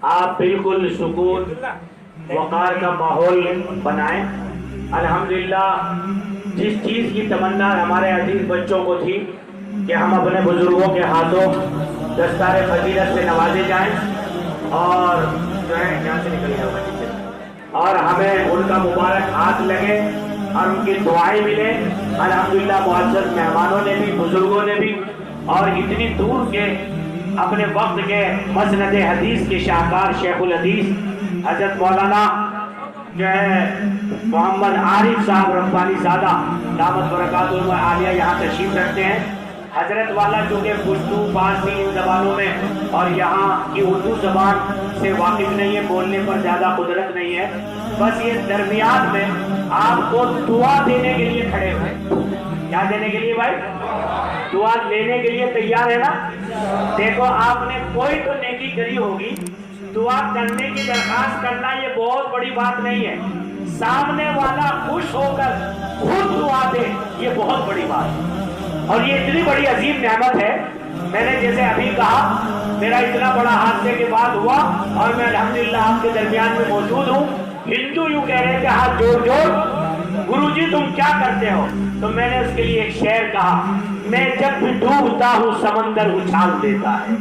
आप बिल्कुल सुकून वक़ार का माहौल बनाएं। अल्हम्दुलिल्लाह जिस चीज़ की तमन्ना हमारे अजीज बच्चों को थी कि हम अपने बुजुर्गों के हाथों दस्तार फजीलत से नवाजे जाएं और जो है यहाँ से निकल जाओ और हमें उनका मुबारक हाथ लगे और उनकी दुआएं मिले। अल्हम्दुलिल्लाह मुअज़्ज़ज़ मेहमानों ने भी, बुजुर्गों ने भी, और इतनी दूर के अपने वक्त के मसनद हदीस के शाहकार शेखुल हदीस हजरत मौलाना जो है मोहम्मद आरिफ साहब रब्बानी ज़ादा दामत बरकातुहु आलिया यहाँ तशरीफ रखते हैं। हजरत वाला जो कि पुश्तू, फारसी इन ज़बानों में और यहाँ की उर्दू ज़बान से वाकिफ नहीं है, बोलने पर ज़्यादा कुदरत नहीं है, बस ये दरमियान में आपको दुआ देने के लिए खड़े हुए। क्या देने के लिए भाई? दुआ लेने के लिए तैयार है ना? देखो आपने कोई तो नेकी करी होगी, दुआ करने की दरखास्त करना ये बहुत बड़ी बात नहीं है। सामने वाला खुश होकर खुद दुआ दे, ये बहुत बड़ी बात है और ये इतनी बड़ी अजीम नेमत है। मैंने जैसे अभी कहा, मेरा इतना बड़ा हादसे के बाद हुआ और मैं अल्हम्दुलिल्लाह आपके दरमियान में मौजूद हूँ। हिंदू यूँ कह रहे थे हाथ जोड़ जोड़, गुरुजी तुम क्या करते हो? तो मैंने उसके लिए एक शेर कहा, मैं जब भी डूबता हूँ समंदर उछाल देता है,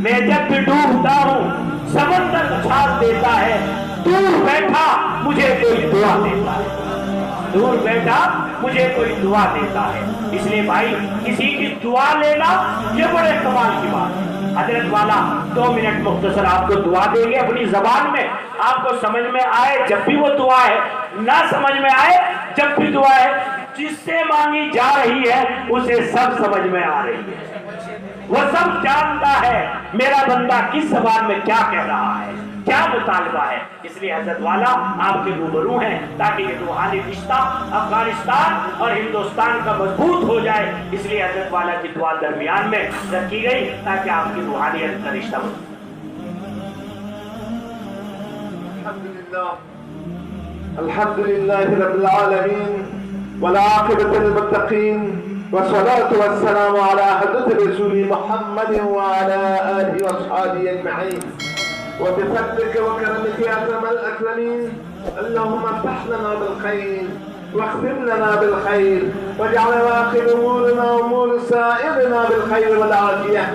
मैं जब भी डूबता हूँ समंदर उछाल देता है, दूर बैठा मुझे कोई दुआ देता है, दूर बैठा मुझे कोई दुआ देता है। इसलिए भाई किसी की दुआ लेना ये बड़े कमाल की बात है। हजरत वाला 2 मिनट मुख्तसर आपको दुआ देंगे अपनी जबान में, आपको समझ में आए जब भी वो दुआ है, ना समझ में आए जब भी दुआ है, जिससे मांगी जा रही है उसे सब समझ में आ रही है, वो सब जानता है मेरा बंदा किस जबान में क्या कह रहा है, क्या मुतालबा है। इसलिए हजरत वाला आपके रूबरू हैं ताकि ये रूहानी रिश्ता अफगानिस्तान और हिंदुस्तान का मजबूत हो जाए। इसलिए हजरत वाला की दुआ दरमियान में रखी गई ताकि आपकी रूहानियत का रिश्ता हो। अल्हम्दुलिल्लाह रब्बिल आलमीन वल आक़िबतु लिल मुत्तक़ीन वस्सलातु वस्सलामु अला हज़रत रसूल मुहम्मद व अला आलिहि व अस्हाबिहि अजमईन व बिफज़लिक व करमिक या अकरमल अकरमीन। अल्लाहुम्मा इफ़्तह लना बिल खैर واختم لنا بالخير واجعل آخر أمورنا وأمور سائرنا بالخير والعافية.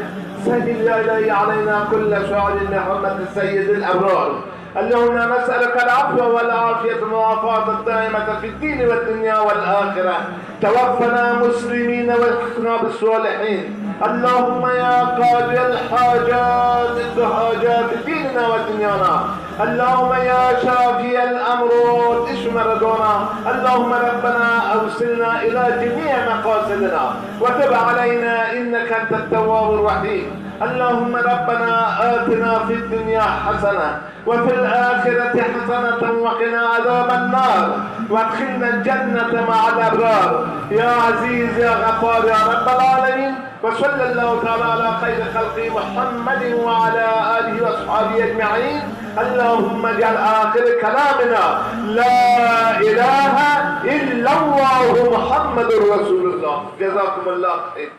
سهل إلهي علينا كل شعر بحرمة السيد الأبرار. اللهم نسألك العفو والعافية والمعافاة الدائمة في الدين والدنيا والآخرة. توفنا مسلمين والحقنا بالصالحين. اللهم يا قاضي الحاجات اقض حاجات ديننا ودنيانا. اللهم يا شافي الأمراض اشف مرضانا. اللهم ربنا أوصلنا إلى جميع مقاصدنا وتب علينا إنك أنت التواب الرحيم. اللهم ربنا آتنا في الدنيا حسنة وفي الآخرة حسنة وقنا عذاب النار وادخلنا الجنة مع الأبرار يا عزيز يا غفار يا رب العالمين. وصلى الله تعالى على خير خلق محمد وعلى آله وأصحابه أجمعين. اللهم اجعل آخر كلامنا لا إله إلا الله محمد رسول الله. جزاكم الله خير.